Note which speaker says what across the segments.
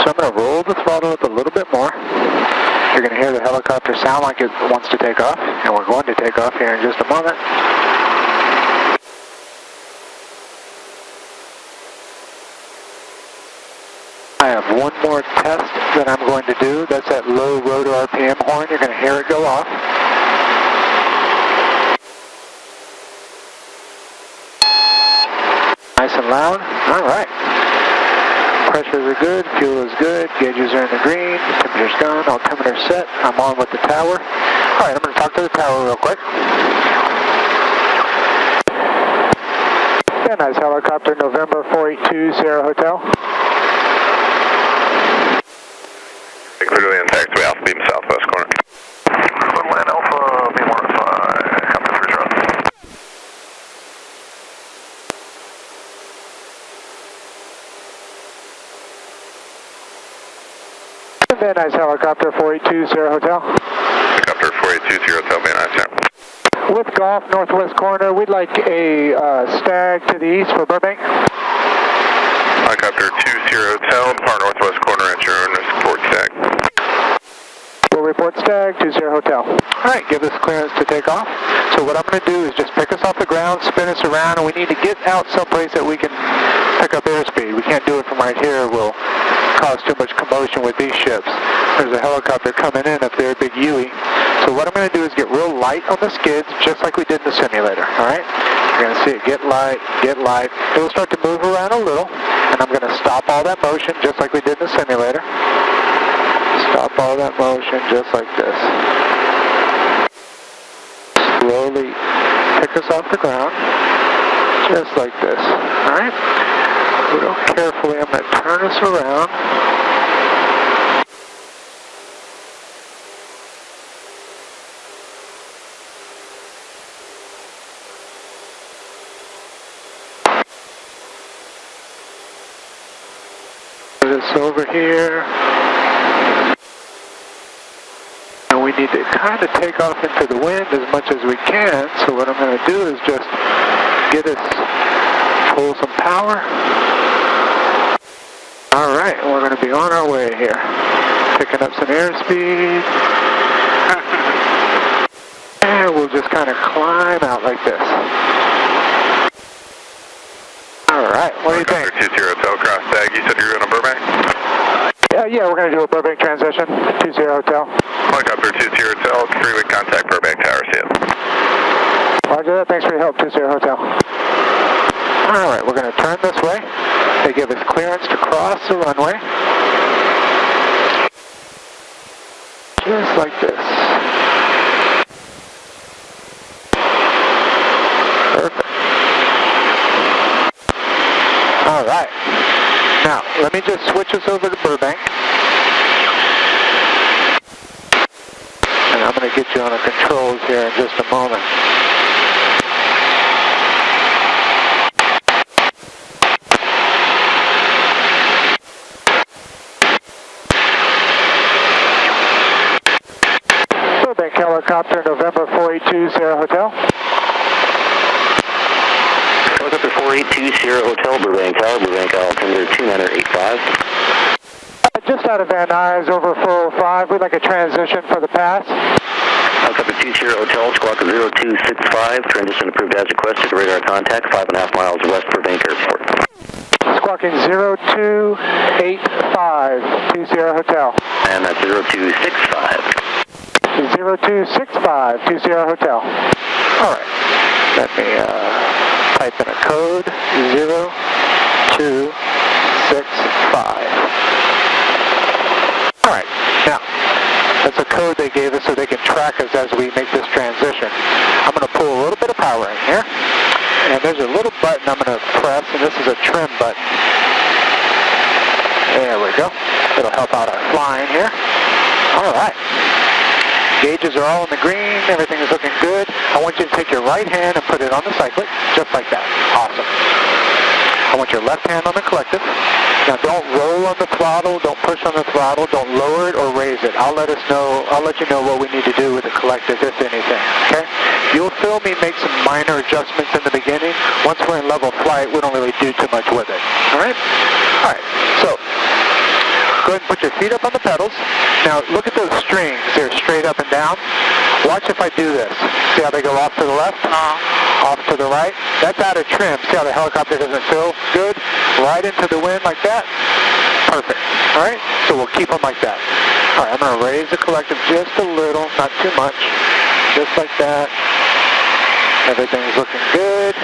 Speaker 1: So I'm going to roll the throttle up a little bit more. You're going to hear the helicopter sound like it wants to take off, and we're going to take off here in just a moment. I have one more test that I'm going to do. That's that low rotor RPM horn. You're going to hear it go off. Nice and loud. All right. Pressures are good, fuel is good, gauges are in the green, temperature's gone, altimeter set, I'm on with the tower. Alright, I'm going to talk to the tower real quick. Van Nuys Helicopter, November 482, Sierra Hotel.
Speaker 2: Clearly in taxiway, Alpha Beam southwest corner. Land Alpha Beam 105, come to 3 0.
Speaker 1: Van Nuys Helicopter 482 Sierra Hotel.
Speaker 2: Helicopter 482 Sierra Hotel, Van Nuys, yeah.
Speaker 1: With golf, northwest corner, we'd like a stag to the east for Burbank.
Speaker 2: Helicopter 2 Sierra Hotel, par northwest corner at your own report stag.
Speaker 1: We'll report stag to Sierra Hotel. Alright, give us clearance to take off. So what I'm going to do is just pick us off the ground, spin us around, and we need to get out someplace that we can pick up airspeed. We can't do it from right here. We'll cause too much commotion with these ships. There's a helicopter coming in up there, big Huey. So what I'm going to do is get real light on the skids, just like we did in the simulator, alright? You're going to see it get light, get light. It will start to move around a little, and I'm going to stop all that motion, just like we did in the simulator. Stop all that motion, just like this. Slowly pick us off the ground, just like this, alright? Real carefully, I'm going to turn us around. Put us over here. And we need to kind of take off into the wind as much as we can. So what I'm going to do is just get us, pull some power. Alright, we're going to be on our way here. Picking up some airspeed. And we'll just kind of climb out like this. Alright, what do you think?
Speaker 2: Helicopter 2 Hotel, cross tag. You said you were going to Burbank?
Speaker 1: Yeah, we're going to do a Burbank transition. 2 Hotel.
Speaker 2: Helicopter 2 Hotel, 3-way contact Burbank Tower, see it.
Speaker 1: Roger that, thanks for your help, 2 Hotel. Alright, we're going to turn this way. They give us clearance to cross the runway. Just like this. Perfect. Alright. Now, let me just switch us over to Burbank. And I'm going to get you on the controls here in just a moment. Burbank Helicopter, November 482 Sierra Hotel.
Speaker 3: Helicopter 482 Sierra Hotel, Burbank Tower, Burbank altimeter 2985.
Speaker 1: Just out of Van Nuys, over 405. We'd like a transition for the pass.
Speaker 3: Helicopter 2 Sierra Hotel, squawk 0265. Transition approved as requested. Radar contact 5.5 miles west Burbank Airport.
Speaker 1: Squawking 0285 to Sierra Hotel.
Speaker 3: And that's 0265.
Speaker 1: 0265 to Sierra Hotel. Alright, let me type in a code 0265. Alright, now, that's a code they gave us so they can track us as we make this transition. I'm going to pull a little bit of power in here, and there's a little button I'm going to press, and this is a trim button. There we go. It'll help out our flying here. Alright. Gauges are all in the green, everything is looking good. I want you to take your right hand and put it on the cyclic, just like that. Awesome. I want your left hand on the collective. Now don't roll on the throttle, don't push on the throttle, don't lower it or raise it. I'll let you know what we need to do with the collective, if anything, okay? You'll feel me make some minor adjustments in the beginning. Once we're in level flight, we don't really do too much with it, all right? All right, so go ahead and put your feet up on the pedals. Now look at those strings, they're straight up and down. Watch if I do this. See how they go off to the left? Off to the right? That's out of trim. See how the helicopter doesn't feel good? Right into the wind like that? Perfect. All right? So we'll keep them like that. All right, I'm going to raise the collective just a little, not too much. Just like that. Everything's looking good.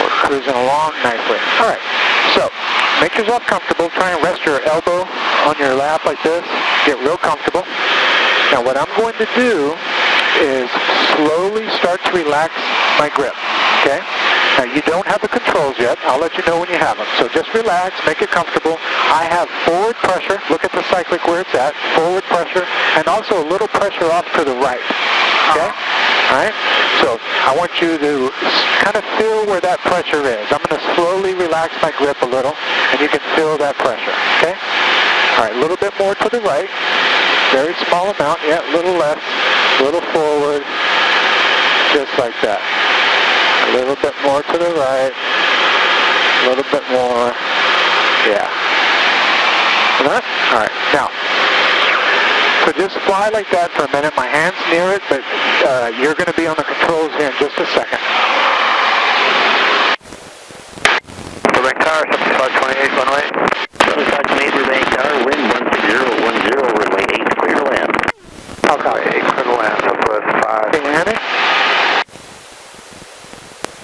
Speaker 1: We're cruising along nicely. All right, so make yourself comfortable. Try and rest your elbow on your lap like this. Get real comfortable. Now what I'm going to do is slowly start to relax my grip, okay? Now you don't have the controls yet. I'll let you know when you have them. So just relax, make it comfortable. I have forward pressure. Look at the cyclic where it's at. Forward pressure, and also a little pressure off to the right, okay? All right? So I want you to kind of feel where that pressure is. I'm going to slowly relax my grip a little, and you can feel that pressure, okay? All right, a little bit more to the right. Very small amount, yeah, a little less, a little forward, just like that. A little bit more to the right, a little bit more, yeah. All right, now, so just fly like that for a minute. My hand's near it, but you're going to be on the controls here in just a second.
Speaker 2: Burbank Tower, 7528, runway.
Speaker 3: 7528, Burbank Tower, wind 16010, runway 8, clear to land.
Speaker 1: Okay.
Speaker 2: 8, clear to land, Southwest 5.
Speaker 1: Can you hear me?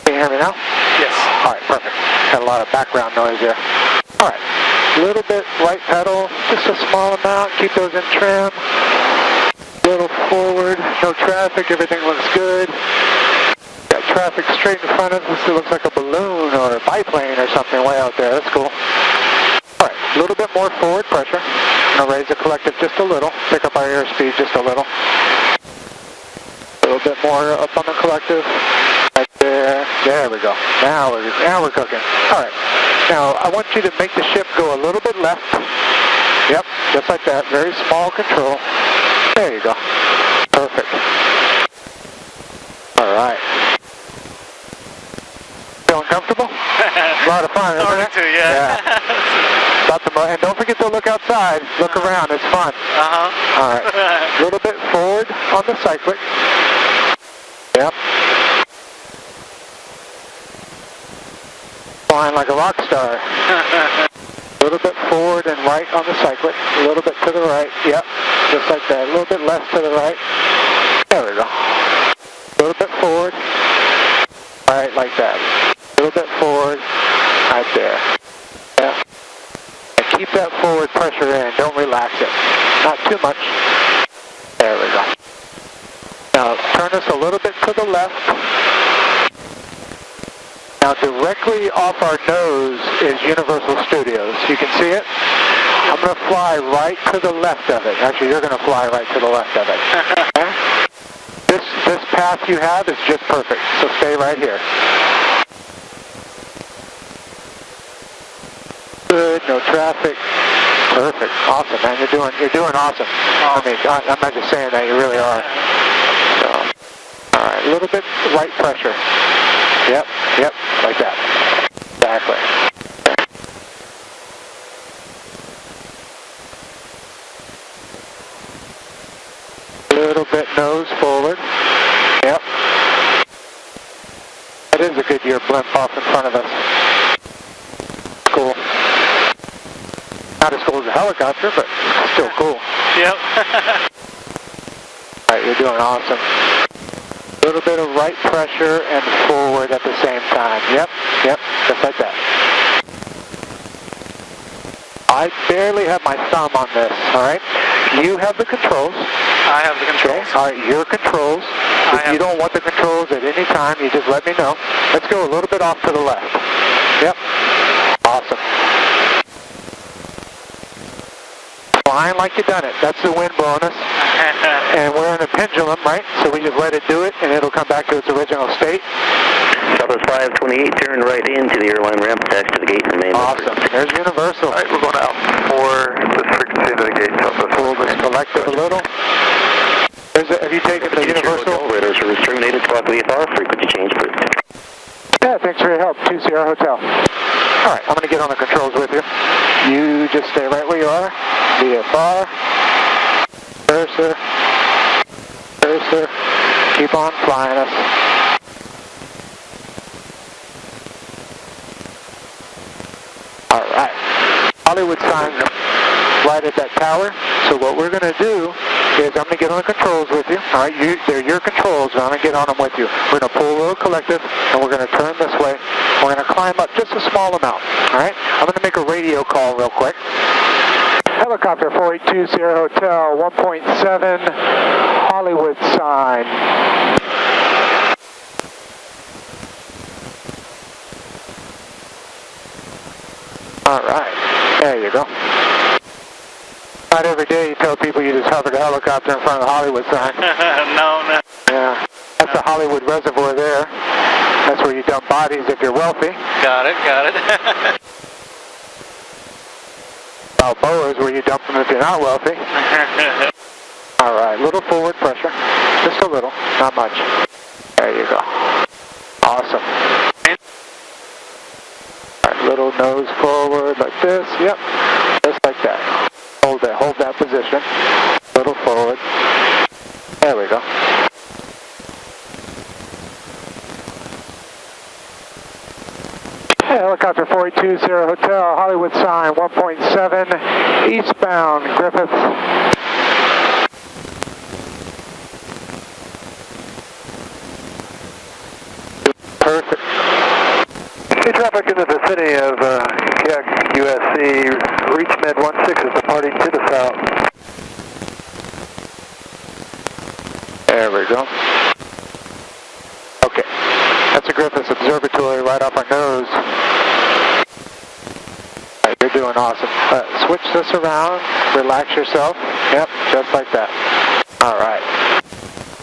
Speaker 1: Can you hear me now?
Speaker 2: Yes.
Speaker 1: All right, perfect. Had a lot of background noise there. All right, a little bit right pedal, just a small amount. Keep those in trim. A little forward, no traffic, everything looks good. Got traffic straight in front of us. It looks like a balloon or a biplane or something way out there. That's cool. All right, a little bit more forward pressure. I'm going to raise the collective just a little. Pick up our airspeed just a little. A little bit more up on the collective. Right there. There we go. Now we're cooking. All right. Now I want you to make the ship go a little bit left. Yep, just like that. Very small control. There you go. Perfect. All right. Feeling comfortable? A lot of fun, isn't it?
Speaker 4: Yeah.
Speaker 1: About the and don't forget to look outside. Look around. It's fun. All right. A little bit forward on the cyclic. Yep. Flying like a rock star. A little bit forward and right on the cyclic. A little bit to the right. Yep. Just like that. A little bit left to the right. There we go. A little bit forward. Right like that. A little bit forward. Right there. Yeah. And keep that forward pressure in. Don't relax it. Not too much. There we go. Now turn us a little bit to the left. Now directly off our nose is Universal Studios. You can see it? I'm going to fly right to the left of it. Actually, you're going to fly right to the left of it. Okay? This path you have is just perfect, so stay right here. Good, no traffic. Perfect, awesome, man. You're doing awesome. I mean, I'm not just saying that, you really are. So, all right, a little bit right pressure. Yep, like that. Exactly. A little bit nose forward. Yep. That is a Goodyear blimp off in front of us. Cool. Not as cool as a helicopter, but still cool.
Speaker 4: Yep.
Speaker 1: All right, you're doing awesome. A little bit of right pressure and forward at the same time. Yep, just like that. I barely have my thumb on this, all right? You have the controls.
Speaker 4: I have the controls.
Speaker 1: Okay. All right, your controls. If you don't want the controls at any time, you just let me know. Let's go a little bit off to the left. Yep. Awesome. flying like you done it. That's the wind blowing us. And we're in a pendulum, right? So we just let it do it, and it'll come back to its original state.
Speaker 3: Southwest 528, turn right into the airline ramp, attached to the gate in the main.
Speaker 1: Awesome. There's Universal.
Speaker 2: All right, we're going out for this frequency to the gate.
Speaker 1: Pull this collective a little. Have you taken the Universal?
Speaker 3: Radar service terminated, squawk VFR, frequency change, please.
Speaker 1: Yeah, thanks for your help. 20 Hotel. All right, I'm going to get on the controls with you. You just stay right where you are. VFR. Cursor. Cursor. Keep on flying us. All right. Hollywood sign right at that tower. So what we're going to do is I'm going to get on the controls with you. All right, they're your controls, and I'm going to get on them with you. We're going to pull a little collective, and we're going to turn this way. We're going to climb up just a small amount. All right, I'm going to make a radio call real quick. Helicopter 4820 Hotel 1.7 Hollywood sign. All right, there you go. Not every day you tell people you just hovered a helicopter in front of the Hollywood sign.
Speaker 4: No.
Speaker 1: Yeah, that's the Hollywood Reservoir there. That's where you dump bodies if you're wealthy.
Speaker 4: Got it.
Speaker 1: Balboa is where you dump them if you're not wealthy. All right, little forward pressure. Just a little, not much. There you go. Awesome. All right, little nose forward like this. Yep, just like that. Hold that position. Little forward. There we go. Hey, Helicopter 4820 Hotel, Hollywood sign 1.7, eastbound Griffith. Perfect.
Speaker 2: Hey, traffic in the vicinity of USC, reach med 16 is departing to the south.
Speaker 1: There we go. Okay, that's a Griffiths Observatory right off our nose. All right, you're doing awesome. Switch this around, relax yourself. Yep, just like that. All right.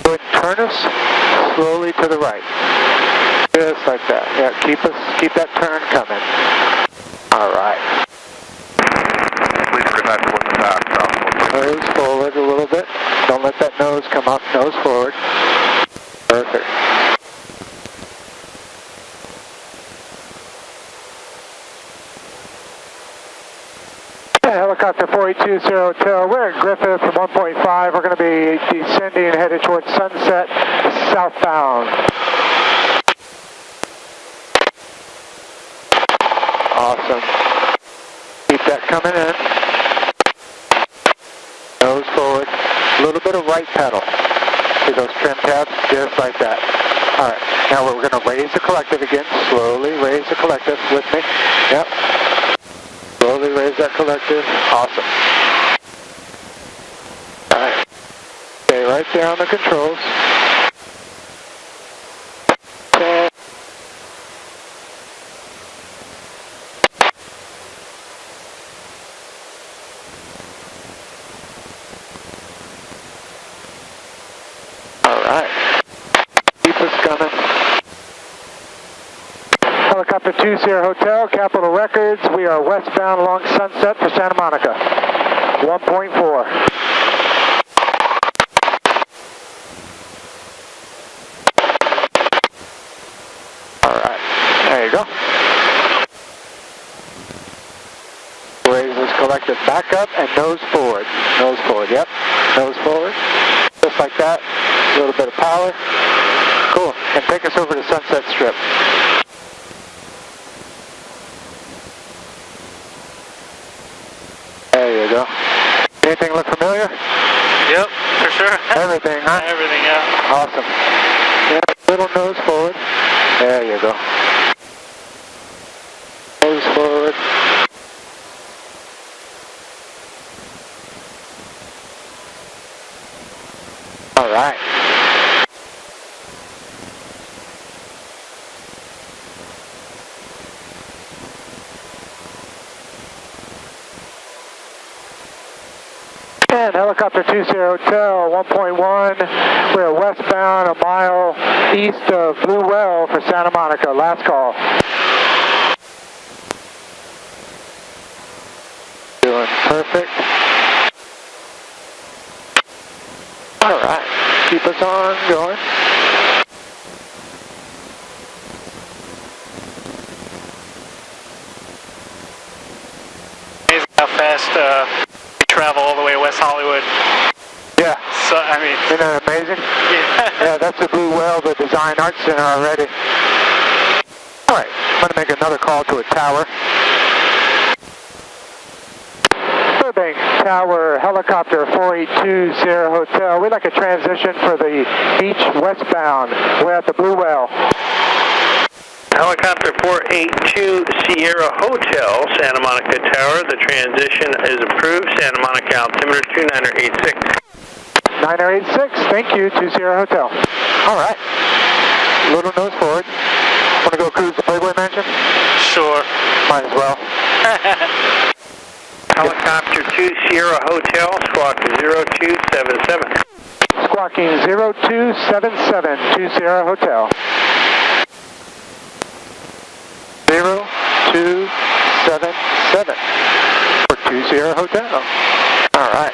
Speaker 1: Go ahead and turn us slowly to the right. Just like that. Yeah, keep that turn coming. All right.
Speaker 2: Please forget to look back.
Speaker 1: Nose forward a little bit. Don't let that nose come up. Nose forward. Perfect. Helicopter 4820 Hotel. We're at Griffith 1.5. We're going to be descending and headed towards Sunset southbound. Awesome. Keep that coming in. Nose forward. A little bit of right pedal. See those trim tabs? Just like that. All right. Now we're going to raise the collective again. Slowly raise the collective with me. Yep. Slowly raise that collective. Awesome. All right. Stay right there on the controls. Okay. All right. Keep us coming. Helicopter 20 Hotel, Capitol Records. We are westbound along Sunset for Santa Monica. 1.4. Alright, there you go. Raise this collective back up and nose forward. Nose forward, yep. Nose forward. Just like that. A little bit of power. Cool. And take us over to Sunset Strip. There you go. Anything look familiar?
Speaker 4: Yep, for sure.
Speaker 1: Everything, huh?
Speaker 4: Everything, yeah.
Speaker 1: Awesome. Yeah, little nose forward. There you go. Nose forward. All right. And helicopter 20 Hotel 1.1, we're westbound a mile east of Blue Well for Santa Monica. Last call. Doing perfect. All right, keep us on going.
Speaker 4: Amazing how fast we travel all the way to West Hollywood.
Speaker 1: Yeah.
Speaker 4: So, I mean,
Speaker 1: Isn't that amazing?
Speaker 4: yeah.
Speaker 1: Yeah, that's the Blue Well, the Design Arts Center already. All right, I'm going to make another call to a tower. Burbank Tower, helicopter 4820 Hotel. We'd like a transition for the beach westbound. We're at the Blue Well.
Speaker 2: Helicopter 482 Sierra Hotel, Santa Monica Tower. The transition is approved. Santa Monica altimeter 2986.
Speaker 1: 986, thank you, to Sierra Hotel. All right, little nose forward. Want to go cruise the Playboy Mansion?
Speaker 4: Sure.
Speaker 1: Might as well.
Speaker 2: Helicopter 2 Sierra Hotel, squawk 0277.
Speaker 1: Squawking 0277 to Sierra Hotel. 0277 for 2 Sierra Hotel. All right,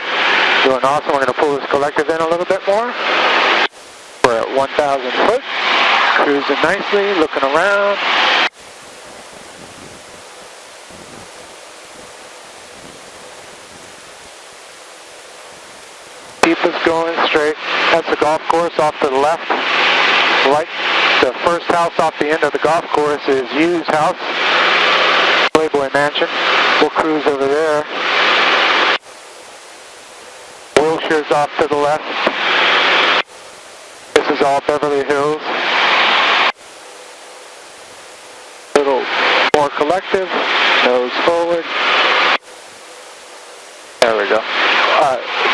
Speaker 1: doing awesome. We're going to pull this collective in a little bit more. We're at 1,000 foot, cruising nicely, looking around. Keep us going straight. That's the golf course off to the left. Right, the first house off the end of the golf course is Hughes' house, Playboy Mansion. We'll cruise over there. Wilshire's off to the left. This is all Beverly Hills. Little more collective, nose forward. There we go.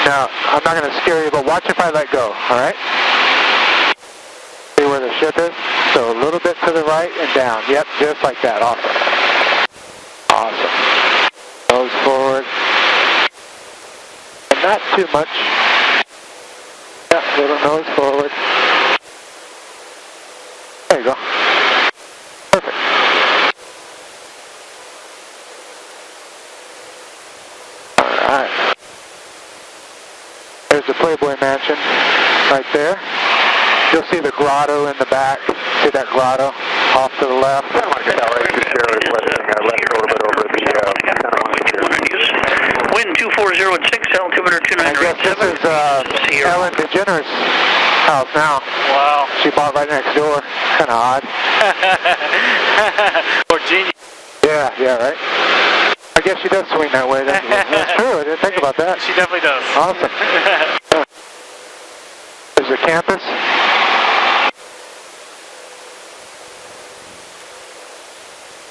Speaker 1: Now, I'm not going to scare you, but watch if I let go, all right? See where the ship is? So a little bit to the right and down. Yep, just like that. Awesome. Awesome. Nose forward. And not too much. Yeah, little nose forward. There you go. Perfect. All right. There's the Playboy Mansion right there. You'll see the grotto in the back. See that grotto off to the left?
Speaker 2: Santa Monica Tower, I left a little bit over the Santa Monica.
Speaker 3: Wind 2406, altimeter
Speaker 1: I guess this is Ellen DeGeneres' house now.
Speaker 4: Wow.
Speaker 1: She bought right next door. Kind of odd.
Speaker 4: Or genius.
Speaker 1: Yeah, right? I guess she does swing that way. That's true. I didn't think about that.
Speaker 4: She definitely does.
Speaker 1: Awesome. There's the campus.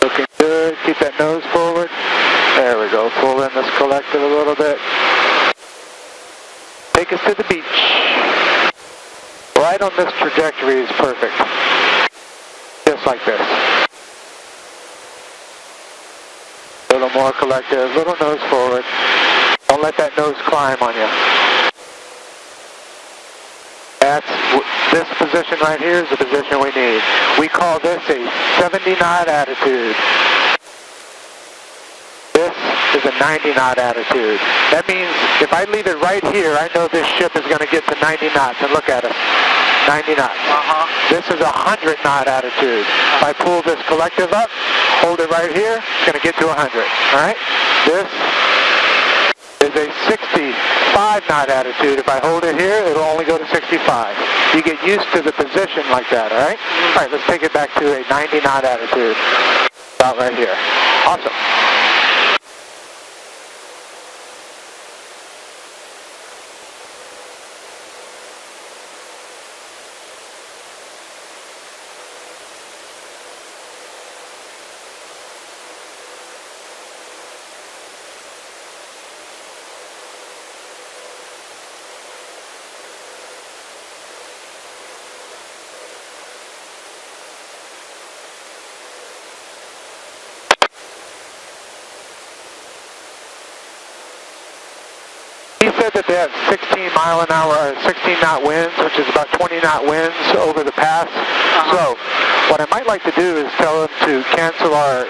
Speaker 1: Looking good. Keep that nose forward. There we go. Pull in this collective a little bit. Take us to the beach. Right on this trajectory is perfect. Just like this. A little more collective, little nose forward. Don't let that nose climb on you. This position right here is the position we need. We call this a 70 knot attitude. This is a 90 knot attitude. That means if I leave it right here, I know this ship is going to get to 90 knots. And look at us, 90 knots. This is a 100 knot attitude. If I pull this collective up, hold it right here, it's going to get to 100. All right? This is a 65 knot attitude. If I hold it here, it'll only go to 65. You get used to the position like that, all right? All right, let's take it back to a 90 knot attitude. About right here. Awesome. said that they have 16 mile an hour, 16 knot winds, which is about 20 knot winds over the pass. So what I might like to do is tell them to cancel our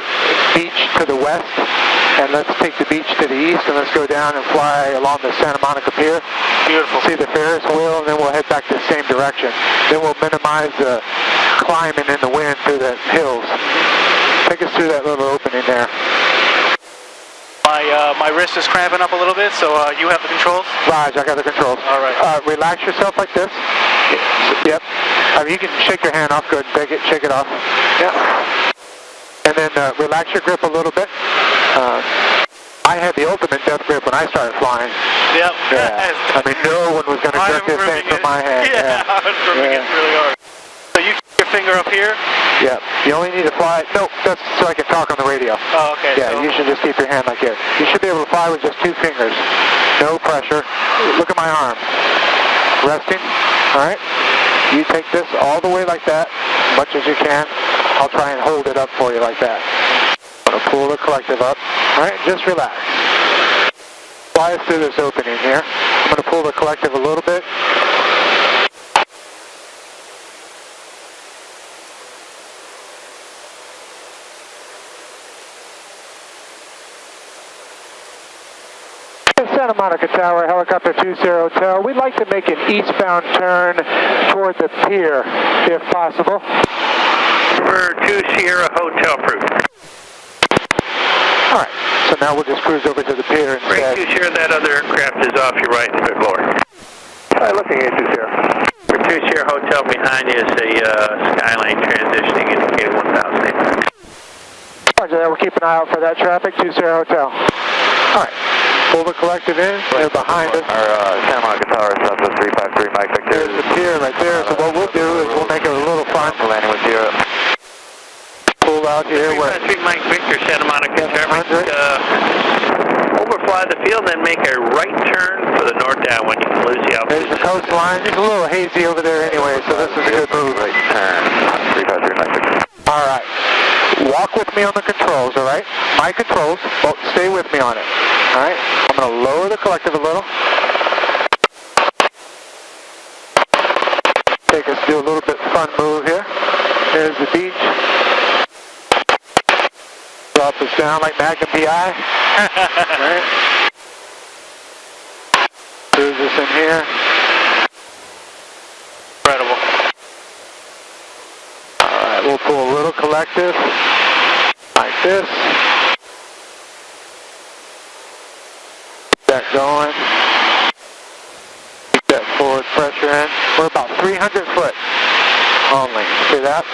Speaker 1: beach to the west, and let's take the beach to the east, and let's go down and fly along the Santa Monica Pier.
Speaker 4: Beautiful.
Speaker 1: See the Ferris wheel, and then we'll head back the same direction. Then we'll minimize the climbing in the wind through the hills. Take us through that little opening there.
Speaker 4: My wrist is cramping up a little bit, so you have the controls?
Speaker 1: Raj, I got the controls.
Speaker 4: All right.
Speaker 1: Relax yourself like this. Yep. You can shake your hand off. Go ahead and take it. Shake it off. Yep. And then relax your grip a little bit. I had the ultimate death grip when I started flying.
Speaker 4: Yep.
Speaker 1: Yeah. I mean, no one was going to jerk this thing from my hand.
Speaker 4: Yeah, I was gripping it really hard. So you keep your finger up here?
Speaker 1: Yeah. You only need to fly. No, that's so I can talk on the radio.
Speaker 4: Oh, okay.
Speaker 1: Yeah, so you should just keep your hand like here. You should be able to fly with just 2 fingers. No pressure. Look at my arm. Resting. All right. You take this all the way like that, as much as you can. I'll try and hold it up for you like that. I'm going to pull the collective up. All right, just relax. Fly us through this opening here. I'm going to pull the collective a little bit. Santa Monica Tower, Helicopter 20 Hotel. We'd like to make an eastbound turn toward the pier, if possible.
Speaker 2: We're 2 Sierra Hotel Proof.
Speaker 1: All right, so now we'll just cruise over to the pier instead.
Speaker 2: Right, 2 Sierra, that other aircraft is off your right and a bit lower.
Speaker 1: All right, looking at 2 Sierra.
Speaker 2: We're 2 Sierra Hotel, behind you is a Skyline transitioning, indicating 1,000.
Speaker 1: Roger that, we'll keep an eye out for that traffic, 2 Sierra Hotel. All right. Pull the collective in, they're behind us.
Speaker 3: Our Santa Monica Tower, Southwest 353, Mike Victor.
Speaker 1: There's the pier right there, so what we'll do is we'll make it a little fun.
Speaker 3: Landing with 0.
Speaker 1: Pull out here.
Speaker 2: 353 Mike Victor, Santa Monica traffic. Overfly the field, then make a right turn for the north downwind. You can lose the altitude.
Speaker 1: There's the coastline. It's a little hazy over there anyway, so this is a good move.
Speaker 3: Right turn, 353 Mike Victor.
Speaker 1: All right. Walk with me on the controls, all right? My controls. Well, stay with me on it. All right? I'm going to lower the collective a little. Take us do a little bit fun move here. There's the beach. Drop us down like Magnum PI. All right? Cruise us in here.
Speaker 4: Incredible.
Speaker 1: All right, we'll pull a little collective like this. Keep that going. Keep that forward pressure in. We're about 300 foot only. See that?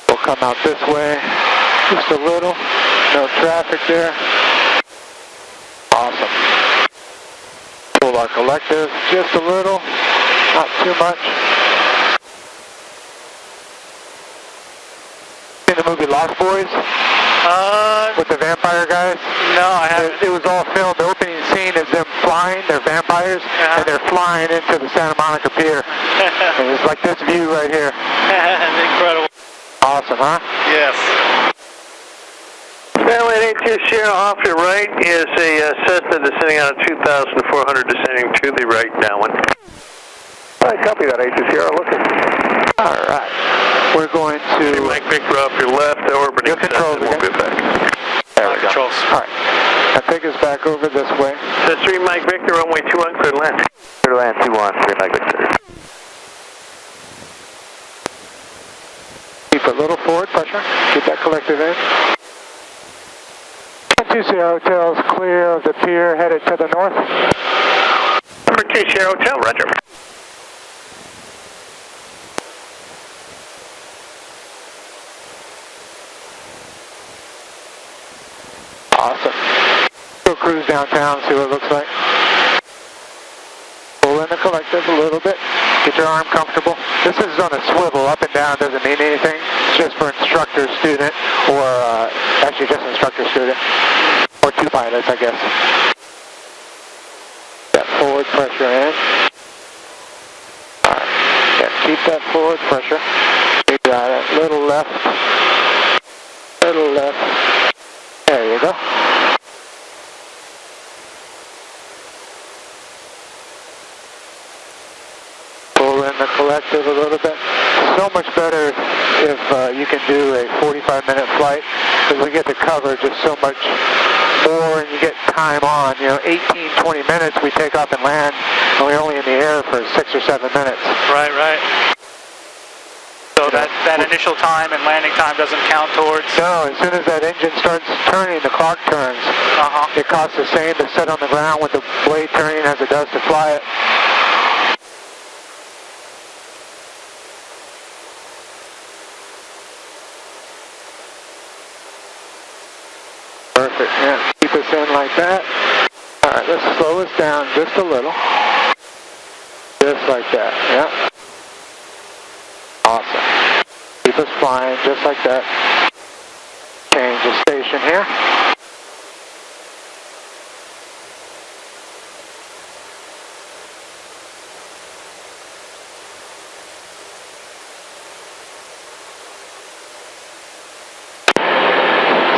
Speaker 1: We'll come out this way just a little. No traffic there. Awesome. Pull our collective just a little. Not too much. Seen the movie Lost Boys? With the vampire guys?
Speaker 4: No, I haven't.
Speaker 1: It was all filmed. The opening scene is them flying. They're vampires, and they're flying into the Santa Monica Pier. And it's like this view right here.
Speaker 4: Incredible.
Speaker 1: Awesome, huh?
Speaker 4: Yes.
Speaker 2: Family 82 Sierra, off your right is a Cessna descending out of 2,400, descending to the right downwind.
Speaker 1: All right, copy that, 82 Sierra, looking. All right. We're going to...
Speaker 2: Mike Victor off your left, orbiting
Speaker 1: Your controls
Speaker 2: Cessna, we'll
Speaker 1: again.
Speaker 2: be back.
Speaker 1: There we go.
Speaker 4: Controls.
Speaker 1: All right. Now take us back over this way.
Speaker 2: The 3 Mike Victor, runway 21, clear to land.
Speaker 3: Clear to land, 21, 3 Mike Victor.
Speaker 1: Keep a little forward pressure. Keep that collective in. 2 Sierra Hotel's clear of the pier, headed to the north.
Speaker 2: Number 2 Sierra Hotel, roger.
Speaker 1: Awesome. We'll cruise downtown, see what it looks like. Pull in the collective a little bit. Get your arm comfortable. This is on a swivel. Up and down doesn't mean anything. It's just for instructor, student, or actually just instructor, student. Or 2 pilots, I guess. That forward pressure in. All right. Yeah, keep that forward pressure. You got it. Little left. Little left. There you go. in the collective a little bit. So much better if you can do a 45-minute flight, because we get to cover just so much more and you get time on. 18, 20 minutes we take off and land, and we're only in the air for 6 or 7 minutes.
Speaker 4: Right. So that initial time and landing time doesn't count towards?
Speaker 1: No, as soon as that engine starts turning, the clock turns. It costs the same to sit on the ground with the blade turning as it does to fly it. Perfect, yeah. Keep us in like that. Alright, let's slow us down just a little. Just like that, yeah. Awesome. Keep us flying just like that. Change the station here.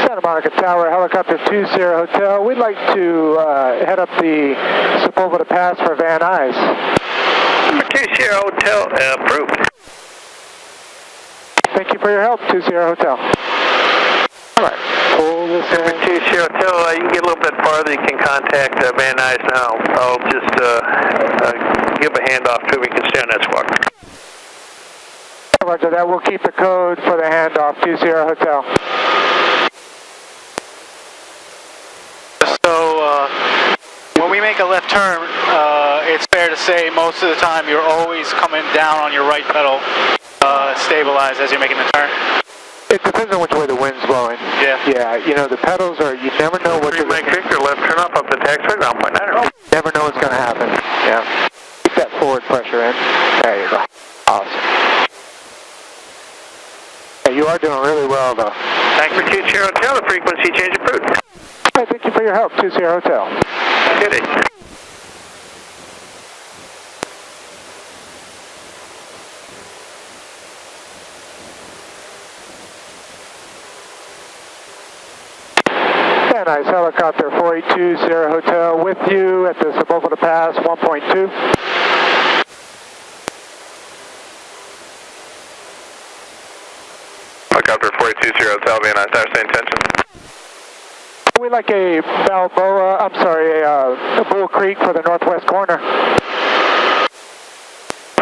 Speaker 1: Santa Monica Tower, Helicopter 20 Hotel. We'd like to head up the Sepulveda Pass for Van Nuys.
Speaker 2: 20 Hotel, approved.
Speaker 1: Thank you for your help, 20 Hotel. All right, pull this in.
Speaker 2: 20 Hotel, you can get a little bit farther, you can contact Van Nuys now. I'll just give a handoff to him, we can stay on that squawk.
Speaker 1: Roger that, we'll keep the code for the handoff, 20 Hotel.
Speaker 4: So, when we make a left turn, it's fair to say most of the time you're always coming down on your right pedal, stabilized as you're making the turn.
Speaker 1: It depends on which way the wind's blowing.
Speaker 4: Yeah.
Speaker 1: Yeah, the pedals are, you never know what
Speaker 2: you make Victor left turn up the taxiway, ground point 9.
Speaker 1: Never know what's going to happen. Yeah. Keep that forward pressure in. There you go. Awesome. Hey, you are doing really well, though.
Speaker 2: Thanks for 20 Hotel, the frequency change approved.
Speaker 1: Hey, thank you for your help, 20 Hotel.
Speaker 2: Good day.
Speaker 1: Van Nuys Helicopter 4820 Hotel with you at the Sepulveda Pass 1.2.
Speaker 2: Helicopter 4820 Hotel, Van Nuys, Tower, same intention.
Speaker 1: We'd like a Bull Creek for the northwest corner.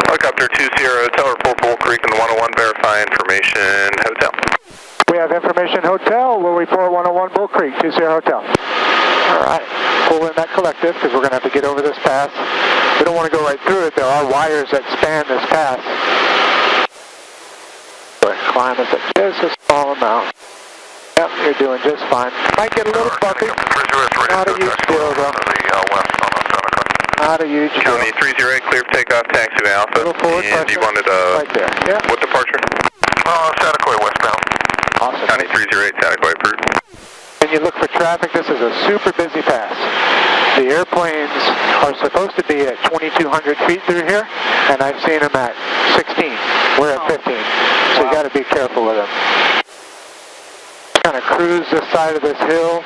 Speaker 2: Helicopter 20 Hotel, report Bull Creek in the 101, verify information, hotel.
Speaker 1: We have information hotel, we'll report 101 Bull Creek, 20 Hotel. Alright, pull in that collective because we're going to have to get over this pass. We don't want to go right through it, there are wires that span this pass. Go ahead and climb us at just a small amount. Yep, you're doing just fine. Might get a little bumpy. Not a huge deal though. Not a huge deal.
Speaker 2: County 308, clear for takeoff, taxi to Alpha.
Speaker 1: Little forward
Speaker 2: and
Speaker 1: pressure.
Speaker 2: you wanted
Speaker 1: right there. Yeah.
Speaker 2: What departure? Satakoy westbound.
Speaker 1: Awesome.
Speaker 2: County 308, Satakoy approved.
Speaker 1: And you look for traffic, this is a super busy pass. The airplanes are supposed to be at 2,200 feet through here, and I've seen them at 16. We're at 15, so you got to be careful with them. Kind of cruise this side of this hill.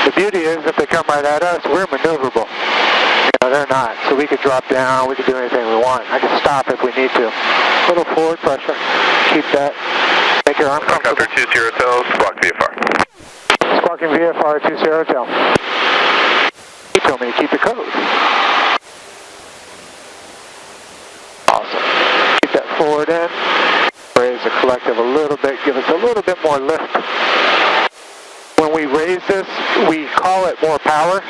Speaker 1: The beauty is, if they come right at us, we're maneuverable. They're not, so we could drop down, we could do anything we want. I can stop if we need to. A little forward pressure. Keep that. Make your arm comfortable.
Speaker 2: Helicopter 20 Hotel, squawk VFR.
Speaker 1: Squawking VFR 20 Hotel. He told me to keep the code. Awesome. Keep that forward in. Raise the collective a little bit. Give us a little bit more lift. When we raise this, we call it more power.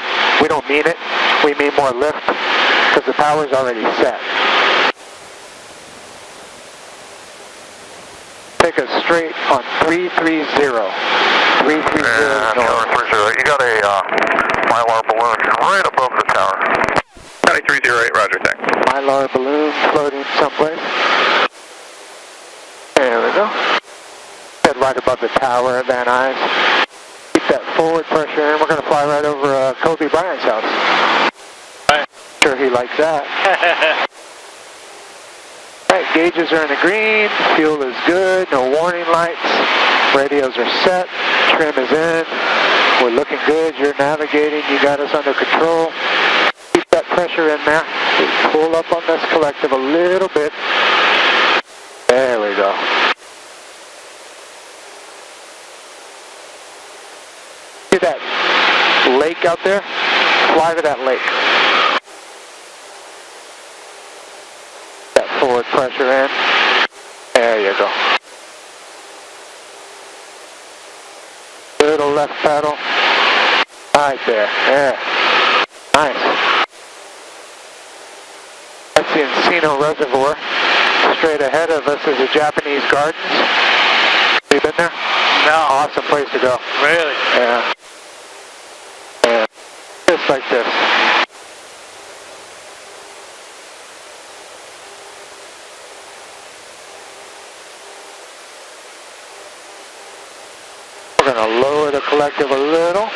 Speaker 1: We don't mean it. We mean more lift because the power's already set. Take us straight on 330. 330 north.
Speaker 2: 330. You got a Mylar balloon right above the tower. County 308, roger, thanks.
Speaker 1: Mylar balloon floating someplace. There we go. Head right above the tower at Van Nuys. Keep that forward pressure in. We're going to fly right over Kobe Bryant's house.
Speaker 4: Right.
Speaker 1: Sure he likes that. Alright, gauges are in the green. Fuel is good. No warning lights. Radios are set. Trim is in. We're looking good. You're navigating. You got us under control. Keep that pressure in there. Just pull up on this collective a little bit. There we go. See that lake out there? Fly to that lake. That forward pressure in. There you go. Little left pedal. Right there. There. Nice. That's the Encino Reservoir. Straight ahead of us is the Japanese Gardens. Have you been there?
Speaker 4: No.
Speaker 1: Awesome place to go.
Speaker 4: Really?
Speaker 1: Yeah. Yeah. Just like this. We're going to lower the collective a little.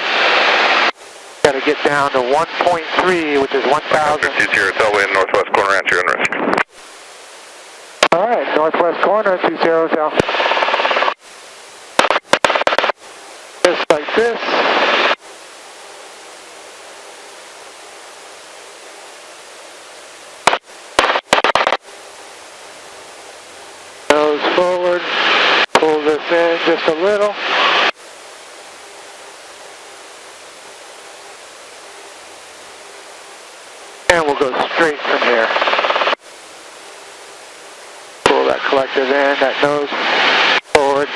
Speaker 1: Got to get down to 1.3, which is 1,000.
Speaker 2: 20 Hotel, northwest corner, entry on risk.
Speaker 1: All right, northwest corner, 20 Hotel. Just like this. Nose forward. Pull this in just a little. And we'll go straight from here. Pull that collective in, that nose forward.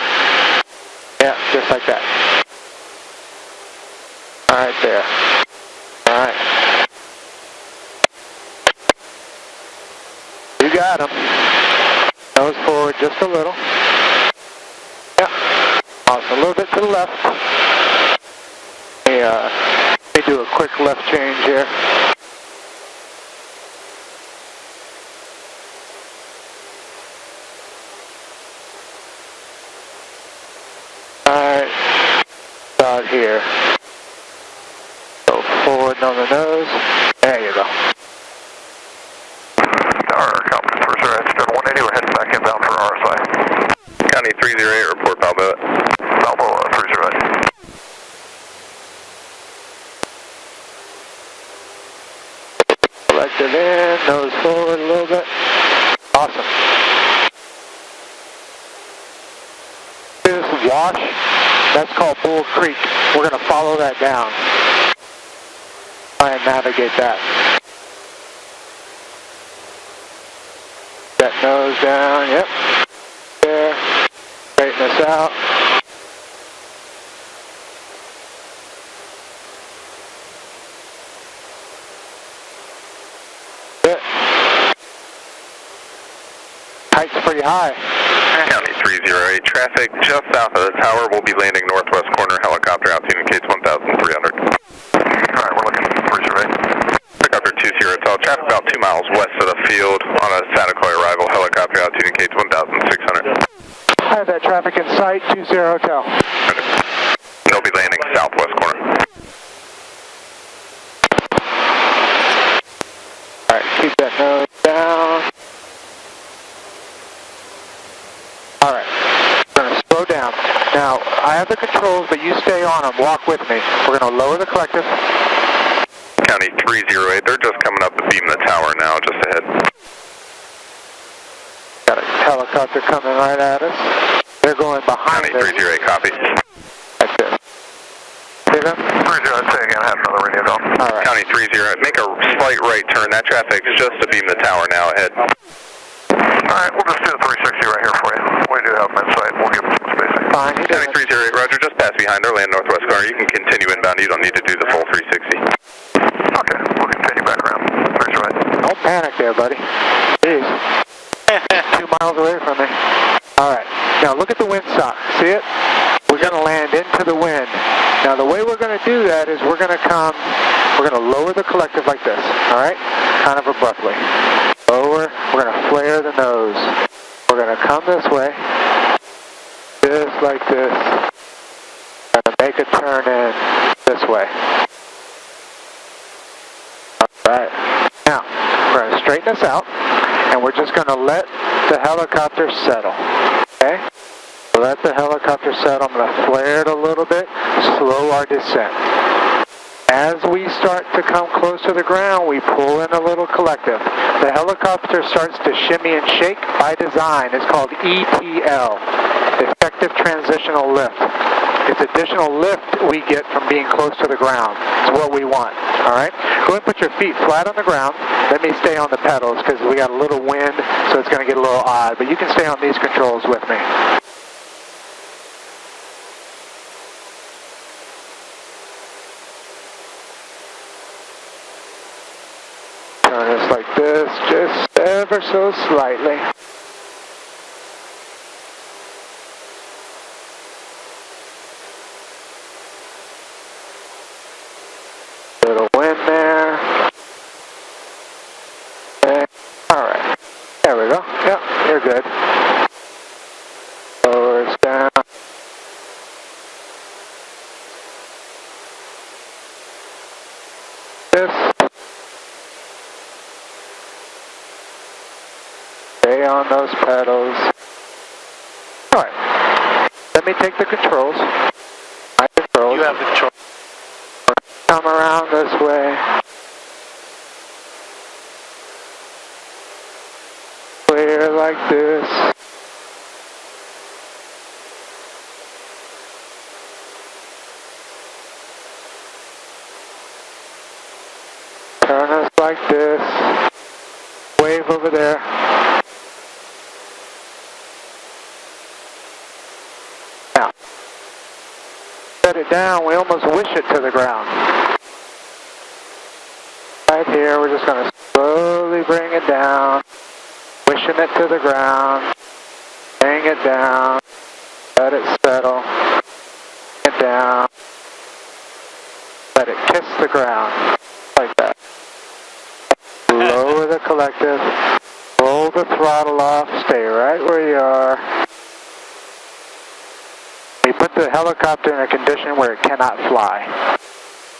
Speaker 1: Yeah, just like that. Alright there. Alright. You got him. Nose forward just a little. Yeah. Awesome. A little bit to the left. Let me do a quick left change here. Out here. Go forward on the nose. There you go.
Speaker 2: Tower, confidence for sure. It's 180. We're heading back inbound for RSI. County 308, report Balboa. Balboa, 308.
Speaker 1: Collective in, nose forward a little bit. Awesome. This wash. That's called Bull Creek. We're going to follow that down. Try and navigate that. That nose down, yep. There. Straighten this out. Good. Height's pretty high.
Speaker 2: County 308, traffic just south of the tower. We'll be landing northwest corner, helicopter altitude indicates 1,300. Alright, we're looking for survey. Helicopter 20 Hotel, traffic about 2 miles west of the field on a Santa Claus arrival, helicopter altitude indicates 1,600.
Speaker 1: I have that traffic in sight, 20 Hotel.
Speaker 2: Okay. They'll be landing southwest corner.
Speaker 1: Alright, keep that nose down. Alright, we're going to slow down. Now, I have the controls, but you stay on them. Walk with me. We're going to lower the collective.
Speaker 2: County 308, they're just coming up to beam the tower now, just ahead.
Speaker 1: Got a helicopter coming right at us. They're going behind
Speaker 2: County
Speaker 1: us.
Speaker 2: 308, copy.
Speaker 1: That's it. See them?
Speaker 2: 308, say again, I have another radio call.
Speaker 1: Alright.
Speaker 2: County 308, make a slight right turn. That traffic's just to beam the tower now ahead. Alright, we'll just do the 360 right here for you. We do have them in sight. We'll give them some spacing.
Speaker 1: Fine.
Speaker 2: County 308, roger, just pass behind our land northwest corner. You can continue inbound. You don't need to do the full 360. Okay, we'll continue back around. 308.
Speaker 1: Don't panic there, buddy. Jeez. 2 miles away from me. Alright. Now look at the windsock. See it? We're going to land into the wind. Now the way we're going to do that is we're going to lower the collective like this. Alright? Kind of abruptly. Lower. We're going to flare the nose. We're going to come this way. Just like this. Going to make a turn in this way. Alright. Now, we're going to straighten this out, and we're just going to let the helicopter settle. Okay? Let the helicopter settle. I'm going to flare it a little bit, slow our descent. As we start to come close to the ground, we pull in a little collective. The helicopter starts to shimmy and shake by design. It's called ETL, Effective Transitional Lift. It's additional lift we get from being close to the ground. It's what we want, all right? Go ahead and put your feet flat on the ground. Let me stay on the pedals because we got a little wind, so it's going to get a little odd, but you can stay on these controls with me. Turn this like this, just ever so slightly. Little wind there. Okay. All right. There we go. Yep, you're good. Lower us down. This. Stay on those pedals. All right. Let me take the controls. My controls.
Speaker 4: You have the control.
Speaker 1: Come around this way. Clear like this. Turn us like this. Wave over there. Now, set it down. We almost wish it to the ground. Right here, we're just going to slowly bring it down, wishing it to the ground, bring it down, let it settle, bring it down, let it kiss the ground, like that. Lower the collective, roll the throttle off, stay right where you are. We put the helicopter in a condition where it cannot fly,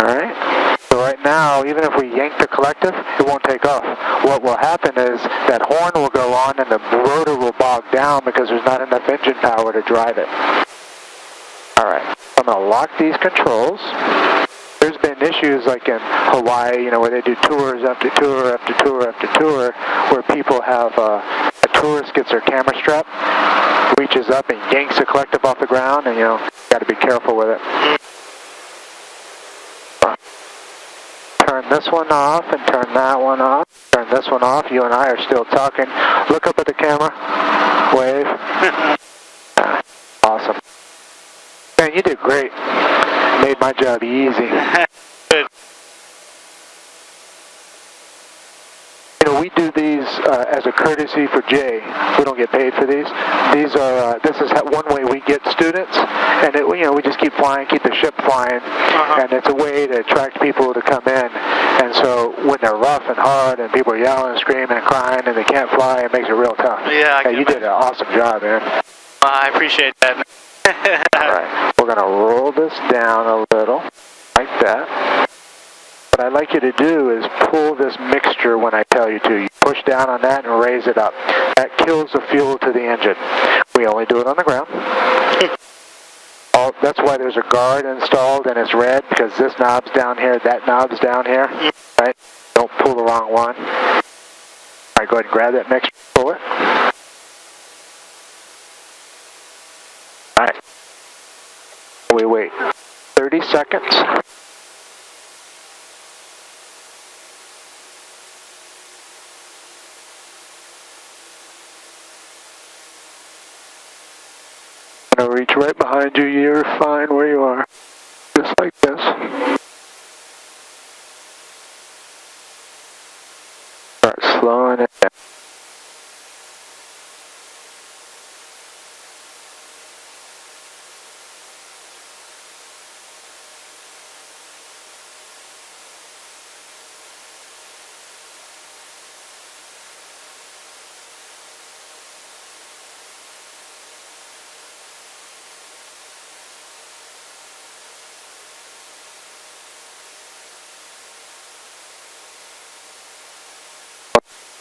Speaker 1: all right? So right now, even if we yank the collective, it won't take off. What will happen is that horn will go on and the rotor will bog down because there's not enough engine power to drive it. All right, I'm going to lock these controls. There's been issues like in Hawaii, you know, where they do tours after tour after tour after tour, where people have a tourist gets their camera strap, reaches up and yanks the collective off the ground, and you know, got to be careful with it. Turn this one off and turn that one off. Turn this one off. You and I are still talking. Look up at the camera. Wave. Awesome. Man, you did great. Made my job easy.
Speaker 4: Good.
Speaker 1: You know, we do these as a courtesy for Jay. We don't get paid for these. These are this is one way we get students, and it, you know, we just keep flying, keep the ship flying, and it's a way to attract people to come in. And so when they're rough and hard, and people are yelling and screaming and crying, and they can't fly, it makes it real tough.
Speaker 4: Yeah,
Speaker 1: you did an awesome job, man.
Speaker 4: I appreciate that.
Speaker 1: All right, we're gonna roll this down a little, like that. What I'd like you to do is pull this mixture when I tell you to. You push down on that and raise it up. That kills the fuel to the engine. We only do it on the ground. That's why there's a guard installed and it's red, because this knob's down here, that knob's down here. Right? Don't pull the wrong one. All right, go ahead and grab that mixture, pull it. All right. We wait 30 seconds. I'm going to reach right behind you. You're fine where you are. Just like this. Start slowing it down.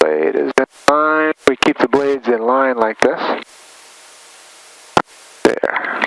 Speaker 1: Blade is in line. We keep the blades in line like this. There.